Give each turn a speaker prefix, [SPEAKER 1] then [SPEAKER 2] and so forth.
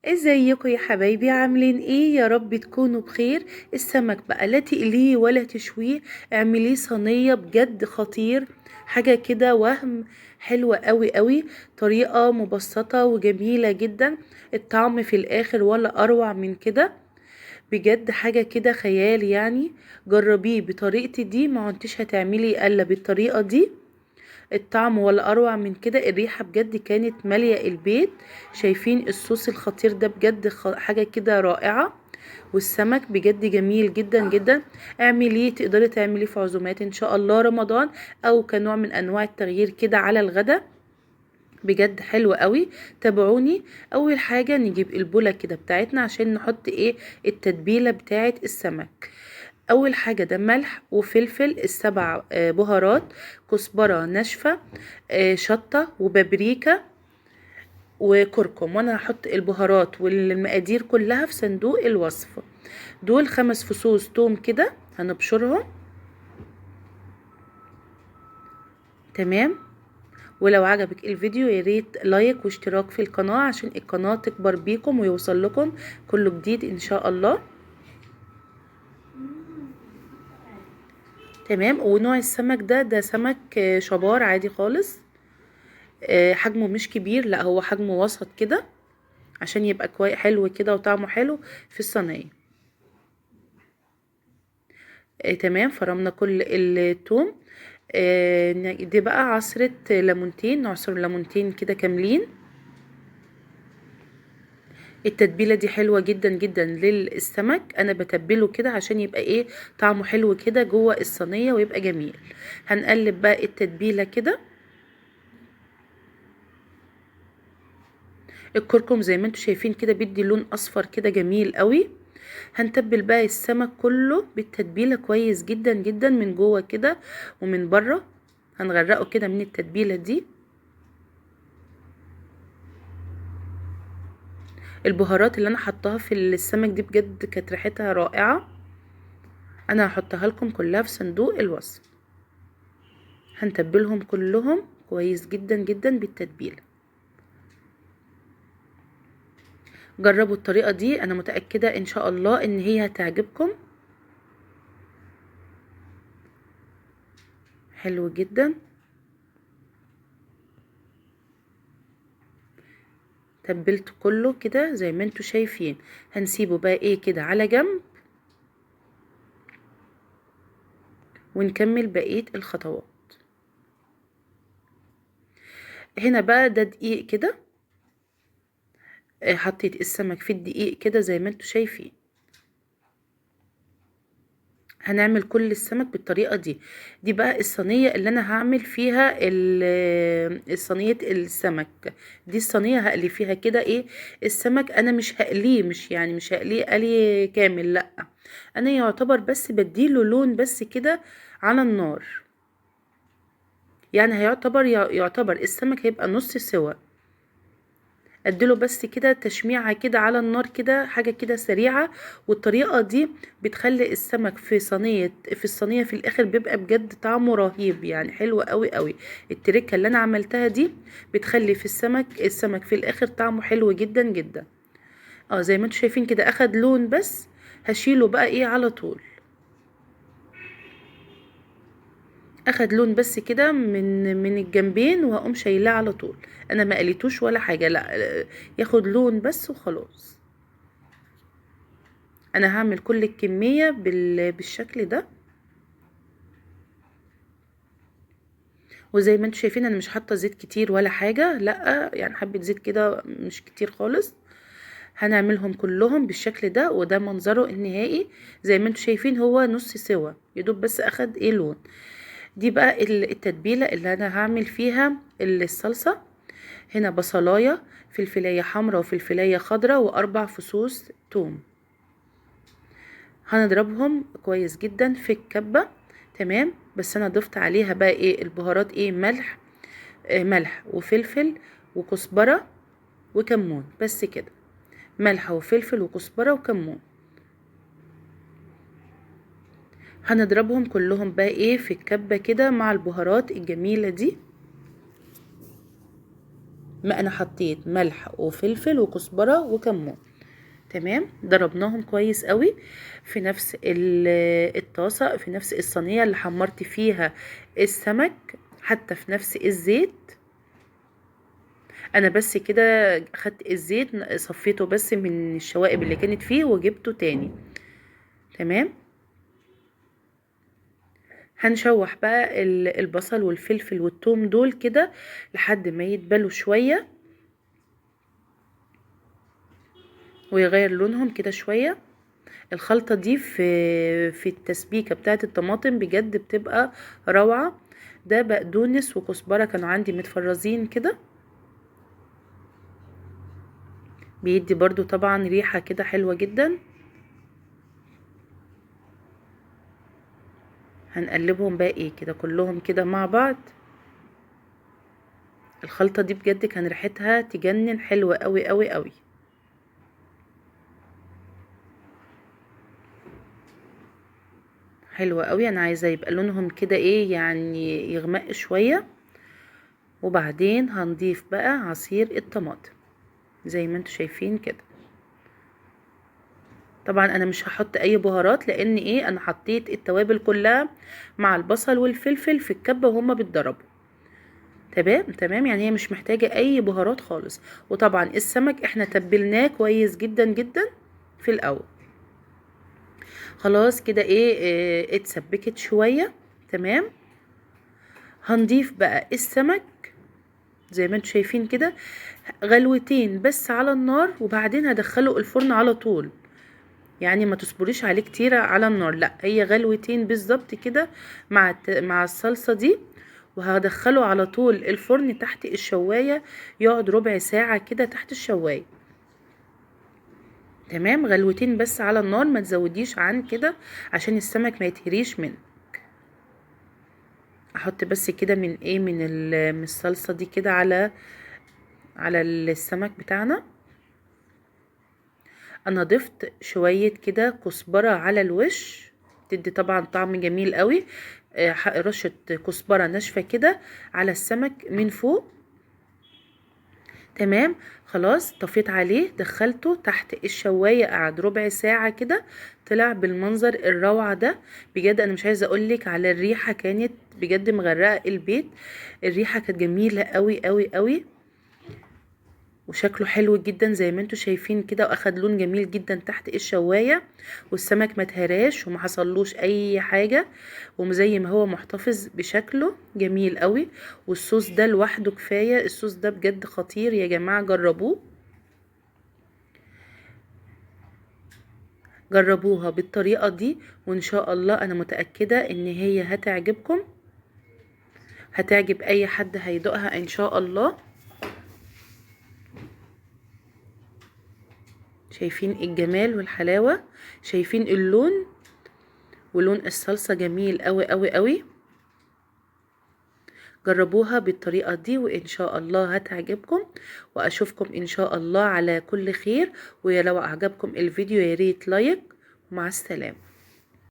[SPEAKER 1] ازيكم يا حبايبي؟ عاملين ايه؟ يا رب تكونوا بخير. السمك بقى لا تقليه ولا تشويه، اعمليه صينية بجد خطير. حاجة كده وهم. حلوة قوي قوي. طريقة مبسطة وجميلة جدا. الطعم في الاخر ولا اروع من كده. بجد حاجة كده خيال يعني. جربيه بطريقتي دي، ما عدتش هتعملي الا بالطريقة دي. الطعم ولا اروع من كده. الريحة بجد كانت مالية البيت. شايفين الصوص الخطير ده؟ بجد حاجة كده رائعة. والسمك بجد جميل جدا جدا. اعمليه، تقدري تعمليه في عزومات ان شاء الله رمضان، او كنوع من انواع التغيير كده على الغدا. بجد حلو قوي. تابعوني. اول حاجة نجيب البولة كده بتاعتنا عشان نحط ايه؟ التتبيلة بتاعت السمك. اول حاجة ده ملح وفلفل السبع بهارات. كزبرة ناشفة. شطة وبابريكا وكركم. وانا هحط البهارات والمقادير كلها في صندوق الوصف. دول 5 فصوص توم كده هنبشرهم. تمام. ولو عجبك الفيديو ياريت لايك واشتراك في القناة عشان القناة تكبر بيكم ويوصل لكم كل جديد ان شاء الله. تمام. ونوع السمك ده سمك شبار عادي خالص. حجمه مش كبير، لا هو حجمه وسط كده. عشان يبقى حلو كده وطعمه حلو في الصينية. تمام. فرمنا كل التوم. دي بقى عصرة ليمونتين، نعصر ليمونتين كده كاملين. التتبيلة دي حلوة جدا جدا للسمك. انا بتبله كده عشان يبقى ايه؟ طعمه حلو كده جوه الصينية ويبقى جميل. هنقلب بقى التتبيلة كده. الكركم زي ما انتم شايفين كده بيدي لون اصفر كده جميل قوي. هنتبل بقى السمك كله بالتتبيلة كويس جدا جدا من جوه كده ومن بره. هنغرقه كده من التتبيلة دي. البهارات اللي انا حطاها في السمك دي بجد كانت ريحتها رائعة. انا هحطها لكم كلها في صندوق الوصف. هنتبلهم كلهم كويس جدا جدا بالتتبيلة. جربوا الطريقة دي، انا متأكدة ان شاء الله ان هي هتعجبكم. حلو جدا. تبلت كله كده زي ما انتوا شايفين. هنسيبه بقى ايه كده على جنب. ونكمل بقية الخطوات. هنا بقى ده دقيق كده. حطيت السمك في الدقيق كده زي ما انتوا شايفين. هنعمل كل السمك بالطريقة دي. دي بقى الصينية اللي انا هعمل فيها الصينية السمك. دي الصينية هقلي فيها كده ايه؟ السمك انا مش هقليه، مش هقليه قلي كامل، لا. انا يعتبر بس بديله لون بس كده على النار. يعني يعتبر السمك هيبقى نص سوا. اديله بس كده تشميعة كده على النار كده، حاجة كده سريعة. والطريقة دي بتخلي السمك في الصينية في الاخر بيبقى بجد طعمه رهيب يعني حلو قوي قوي. التركة اللي انا عملتها دي بتخلي في السمك في الاخر طعمه حلو جدا جدا. زي ما انتم شايفين كده اخد لون بس. هشيله بقى ايه على طول. اخد لون بس كده من الجنبين وهقوم شايلاه على طول. انا ما قليتوش ولا حاجة، لا. ياخد لون بس وخلاص. انا هعمل كل الكمية بالشكل ده. وزي ما انتم شايفين انا مش حاطة زيت كتير ولا حاجة، لا يعني حبة زيت كده مش كتير خالص. هنعملهم كلهم بالشكل ده وده منظره النهائي. زي ما انتم شايفين هو نص سوا يدوب بس اخد ايه لون. دي بقى التتبيلة اللي انا هعمل فيها الصلصة. هنا بصلاية، فلفلاية حمراء وفلفلاية خضراء واربع فصوص توم. هنضربهم كويس جدا في الكبة. تمام. بس انا ضفت عليها بقى ايه البهارات؟ ايه؟ ملح. ملح وفلفل وكزبرة وكمون بس كده. ملح وفلفل وكزبرة وكمون. هنضربهم كلهم بقى ايه في الكبة كده مع البهارات الجميلة دي. ما انا حطيت ملح وفلفل وكزبرة وكمون. تمام، ضربناهم كويس قوي في نفس الطاسة، في نفس الصينية اللي حمرت فيها السمك، حتى في نفس الزيت. انا بس كده خدت الزيت صفيته بس من الشوائب اللي كانت فيه وجبته تاني. تمام، هنشوح بقى البصل والفلفل والثوم دول كده لحد ما يتبلوا شوية ويغير لونهم كده شوية. الخلطة دي في التسبيكة بتاعت الطماطم بجد بتبقى روعة. ده بقدونس وكزبرة كانوا عندي متفرزين كده، بيدي برضو طبعا ريحة كده حلوة جدا. هنقلبهم بقى ايه كده كلهم كده مع بعض. الخلطة دي بجد كان ريحتها تجنن، حلوة قوي قوي قوي. حلوة قوي، انا عايزة يبقى لونهم كده ايه يعني يغمق شوية. وبعدين هنضيف بقى عصير الطماطم زي ما انتوا شايفين كده. طبعا انا مش هحط اي بهارات لان ايه انا حطيت التوابل كلها مع البصل والفلفل في الكبة وهما بيتضربوا. تمام تمام، يعني هي مش محتاجة اي بهارات خالص. وطبعا السمك احنا تبلناه كويس جدا جدا في الاول. خلاص كده ايه اتسبكت شوية. تمام، هنضيف بقى السمك زي ما انتوا شايفين كده غلوتين بس على النار، وبعدين هدخله الفرن على طول. يعني ما تصبريش عليه كتير على النار، لا هي غلوتين بالظبط كده مع الصلصة دي. وهدخله على طول الفرن تحت الشواية، يقعد ربع ساعة كده تحت الشواية. تمام، غلوتين بس على النار، ما تزوديش عن كده عشان السمك ما يتهريش منه. احط بس كده من ايه من الصلصة دي كده على السمك بتاعنا. انا ضفت شوية كده كزبرة على الوش، تدي طبعا طعم جميل قوي. رشة كزبرة ناشفة كده على السمك من فوق. تمام، خلاص طفيت عليه دخلته تحت الشواية، قعد ربع ساعة كده، طلع بالمنظر الروعة ده. بجد انا مش عايزة اقولك على الريحة، كانت بجد مغرقة البيت. الريحة كانت جميلة قوي قوي قوي، وشكله حلو جدا زي ما انتوا شايفين كده، واخد لون جميل جدا تحت الشواية. والسمك ما اتهراش وما حصلوش اي حاجة، وزي ما هو محتفظ بشكله جميل قوي. والصوص ده لوحده كفاية، الصوص ده بجد خطير يا جماعة، جربوه. جربوها بالطريقة دي وان شاء الله انا متأكدة ان هي هتعجبكم، هتعجب اي حد هيدوقها ان شاء الله. شايفين الجمال والحلاوة، شايفين اللون ولون الصلصة جميل قوي قوي قوي. جربوها بالطريقة دي وإن شاء الله هتعجبكم، وأشوفكم إن شاء الله على كل خير. ولو أعجبكم الفيديو ياريت لايك، ومع السلامة.